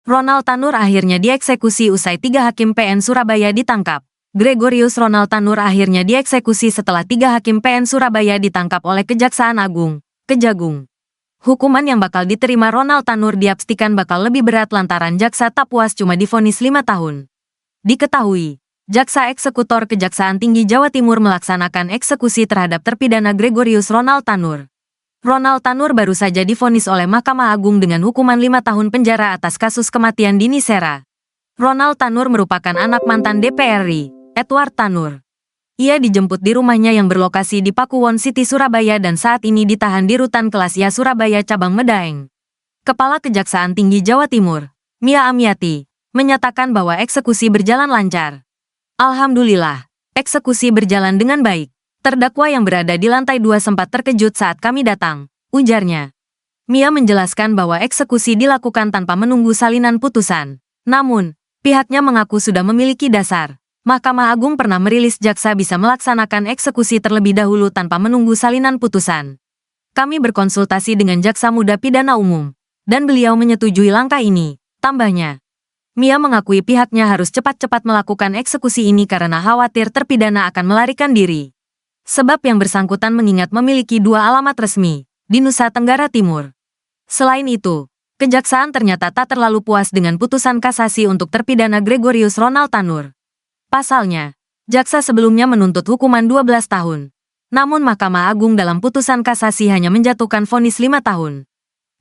Ronald Tanur akhirnya dieksekusi usai 3 hakim PN Surabaya ditangkap. Gregorius Ronald Tanur akhirnya dieksekusi setelah 3 hakim PN Surabaya ditangkap oleh Kejaksaan Agung, Kejagung. Hukuman yang bakal diterima Ronald Tanur dipastikan bakal lebih berat lantaran jaksa tak puas cuma divonis 5 tahun. Diketahui, jaksa eksekutor Kejaksaan Tinggi Jawa Timur melaksanakan eksekusi terhadap terpidana Gregorius Ronald Tanur. Ronald Tanur baru saja divonis oleh Mahkamah Agung dengan hukuman 5 tahun penjara atas kasus kematian Dini Sera. Ronald Tanur merupakan anak mantan DPR RI, Edward Tanur. Ia dijemput di rumahnya yang berlokasi di Pakuwon City, Surabaya dan saat ini ditahan di Rutan Kelasya Surabaya Cabang Medaeng. Kepala Kejaksaan Tinggi Jawa Timur, Mia Amiati, menyatakan bahwa eksekusi berjalan lancar. Alhamdulillah, eksekusi berjalan dengan baik. Terdakwa yang berada di lantai 2 sempat terkejut saat kami datang, ujarnya. Mia menjelaskan bahwa eksekusi dilakukan tanpa menunggu salinan putusan. Namun, pihaknya mengaku sudah memiliki dasar. Mahkamah Agung pernah merilis jaksa bisa melaksanakan eksekusi terlebih dahulu tanpa menunggu salinan putusan. Kami berkonsultasi dengan jaksa muda pidana umum, dan beliau menyetujui langkah ini, tambahnya. Mia mengakui pihaknya harus cepat-cepat melakukan eksekusi ini karena khawatir terpidana akan melarikan diri. Sebab yang bersangkutan mengingat memiliki 2 alamat resmi, di Nusa Tenggara Timur. Selain itu, Kejaksaan ternyata tak terlalu puas dengan putusan kasasi untuk terpidana Gregorius Ronald Tanur. Pasalnya, jaksa sebelumnya menuntut hukuman 12 tahun. Namun Mahkamah Agung dalam putusan kasasi hanya menjatuhkan vonis 5 tahun.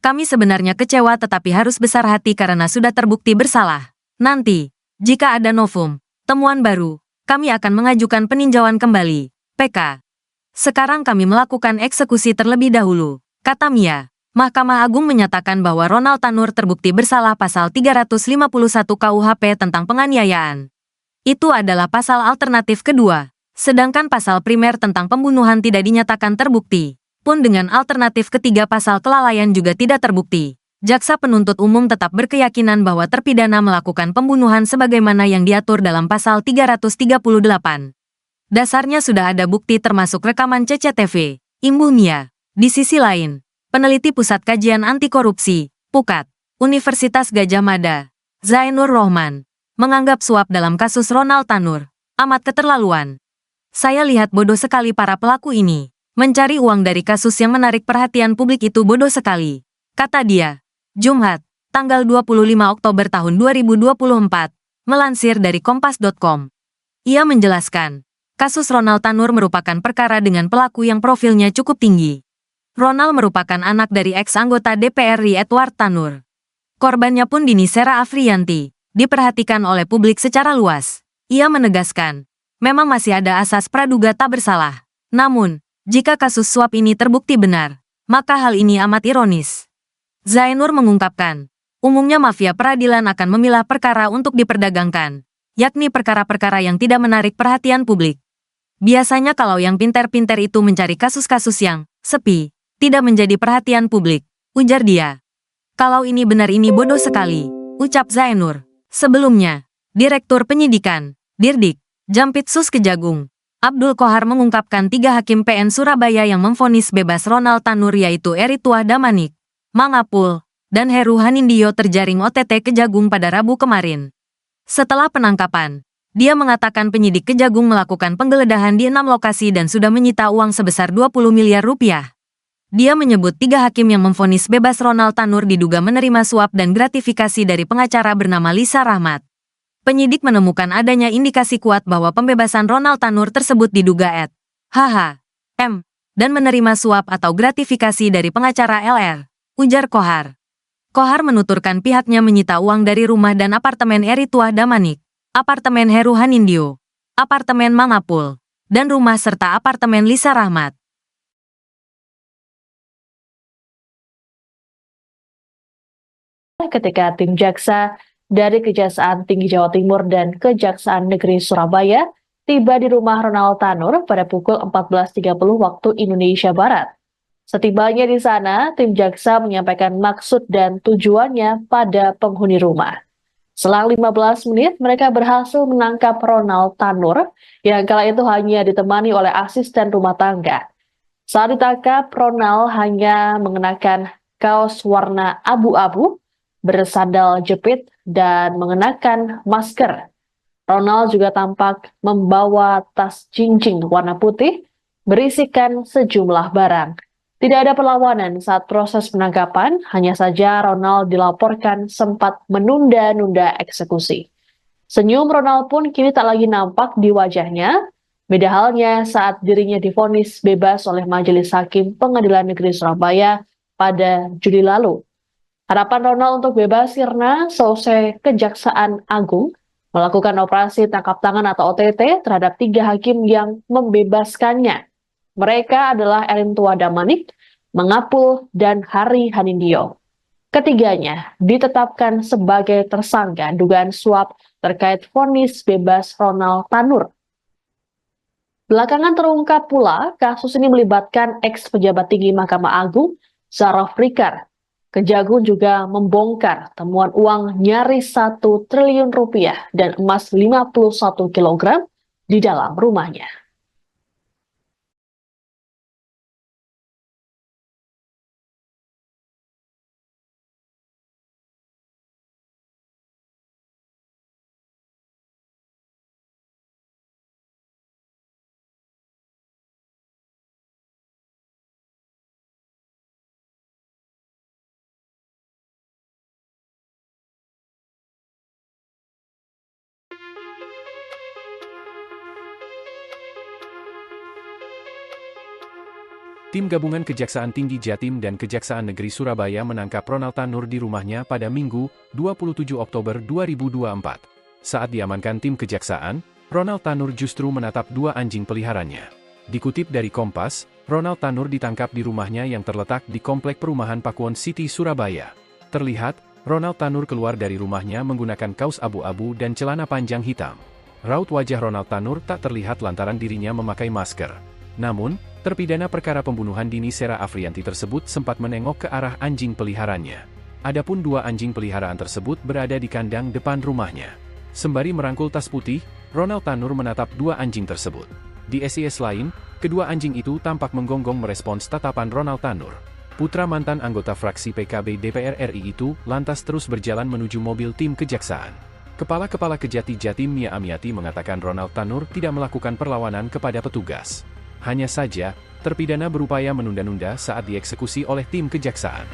Kami sebenarnya kecewa tetapi harus besar hati karena sudah terbukti bersalah. Nanti, jika ada novum, temuan baru, kami akan mengajukan peninjauan kembali, PK. Sekarang kami melakukan eksekusi terlebih dahulu, kata Mia. Mahkamah Agung menyatakan bahwa Ronald Tanur terbukti bersalah pasal 351 KUHP tentang penganiayaan. Itu adalah pasal alternatif kedua, sedangkan pasal primer tentang pembunuhan tidak dinyatakan terbukti. Pun dengan alternatif ketiga pasal kelalaian juga tidak terbukti. Jaksa penuntut umum tetap berkeyakinan bahwa terpidana melakukan pembunuhan sebagaimana yang diatur dalam pasal 338. Dasarnya sudah ada bukti termasuk rekaman CCTV, imbuh Mia. Di sisi lain, peneliti Pusat Kajian Anti Korupsi, PUKAT, Universitas Gadjah Mada, Zainur Rohman, menganggap suap dalam kasus Ronald Tanur amat keterlaluan. Saya lihat bodoh sekali para pelaku ini. Mencari uang dari kasus yang menarik perhatian publik itu bodoh sekali, kata dia. Jumat, tanggal 25 Oktober tahun 2024, melansir dari Kompas.com. Ia menjelaskan, kasus Ronald Tanur merupakan perkara dengan pelaku yang profilnya cukup tinggi. Ronald merupakan anak dari ex-anggota DPR RI Edward Tanur. Korbannya pun Dini Sera Afriyanti, diperhatikan oleh publik secara luas. Ia menegaskan, memang masih ada asas praduga tak bersalah. Namun, jika kasus suap ini terbukti benar, maka hal ini amat ironis. Zainur mengungkapkan, umumnya mafia peradilan akan memilah perkara untuk diperdagangkan, yakni perkara-perkara yang tidak menarik perhatian publik. Biasanya kalau yang pinter-pinter itu mencari kasus-kasus yang sepi, tidak menjadi perhatian publik, ujar dia. Kalau ini benar ini bodoh sekali, ucap Zainur. Sebelumnya, Direktur Penyidikan, Dirdik, Jampitsus Kejagung, Abdul Qohar mengungkapkan 3 hakim PN Surabaya yang memvonis bebas Ronald Tanur yaitu Eritwa Damanik, Mangapul, dan Heru Hanindyo terjaring OTT Kejagung pada Rabu kemarin. Setelah penangkapan, dia mengatakan penyidik Kejagung melakukan penggeledahan di 6 lokasi dan sudah menyita uang sebesar 20 miliar rupiah. Dia menyebut 3 hakim yang memvonis bebas Ronald Tanur diduga menerima suap dan gratifikasi dari pengacara bernama Lisa Rahmat. Penyidik menemukan adanya indikasi kuat bahwa pembebasan Ronald Tanur tersebut diduga M, dan menerima suap atau gratifikasi dari pengacara LR, ujar Qohar. Qohar menuturkan pihaknya menyita uang dari rumah dan apartemen Eritwa Damanik, apartemen Heru Hanindyo, apartemen Mangapul, dan rumah serta apartemen Lisa Rahmat. Ketika tim jaksa dari Kejaksaan Tinggi Jawa Timur dan Kejaksaan Negeri Surabaya tiba di rumah Ronald Tanur pada pukul 14.30 waktu Indonesia Barat. Setibanya di sana, tim jaksa menyampaikan maksud dan tujuannya pada penghuni rumah. Selang 15 menit, mereka berhasil menangkap Ronald Tanur yang kala itu hanya ditemani oleh asisten rumah tangga. Saat ditangkap, Ronald hanya mengenakan kaos warna abu-abu, bersandal jepit, dan mengenakan masker. Ronald juga tampak membawa tas jinjing warna putih berisikan sejumlah barang. Tidak ada perlawanan saat proses penangkapan, hanya saja Ronald dilaporkan sempat menunda-nunda eksekusi. Senyum Ronald pun kini tak lagi nampak di wajahnya. Beda halnya saat dirinya divonis bebas oleh Majelis Hakim Pengadilan Negeri Surabaya pada Juli lalu. Harapan Ronald untuk bebas karena selesai Kejaksaan Agung melakukan operasi tangkap tangan atau OTT terhadap 3 hakim yang membebaskannya. Mereka adalah Erin Tua Damanik, Mangapul, dan Hari Hanindyo. Ketiganya ditetapkan sebagai tersangka dugaan suap terkait vonis bebas Ronald Tanur. Belakangan terungkap pula kasus ini melibatkan ex-pejabat tinggi Mahkamah Agung, Zaraf Rikar. Kejagung juga membongkar temuan uang nyaris 1 triliun rupiah dan emas 51 kg di dalam rumahnya. Tim gabungan Kejaksaan Tinggi Jatim dan Kejaksaan Negeri Surabaya menangkap Ronald Tanur di rumahnya pada Minggu, 27 Oktober 2024. Saat diamankan tim Kejaksaan, Ronald Tanur justru menatap 2 anjing peliharaannya. Dikutip dari Kompas, Ronald Tanur ditangkap di rumahnya yang terletak di Komplek Perumahan Pakuwon City, Surabaya. Terlihat, Ronald Tanur keluar dari rumahnya menggunakan kaos abu-abu dan celana panjang hitam. Raut wajah Ronald Tanur tak terlihat lantaran dirinya memakai masker. Namun, terpidana perkara pembunuhan Dini Sera Afrianti tersebut sempat menengok ke arah anjing peliharaannya. Adapun 2 anjing peliharaan tersebut berada di kandang depan rumahnya. Sembari merangkul tas putih, Ronald Tanur menatap 2 anjing tersebut. Di SIS lain, kedua anjing itu tampak menggonggong merespons tatapan Ronald Tanur. Putra mantan anggota fraksi PKB DPR RI itu lantas terus berjalan menuju mobil tim Kejaksaan. Kepala Kejati Jatim Mia Amiati mengatakan Ronald Tanur tidak melakukan perlawanan kepada petugas. Hanya saja, terpidana berupaya menunda-nunda saat dieksekusi oleh tim Kejaksaan.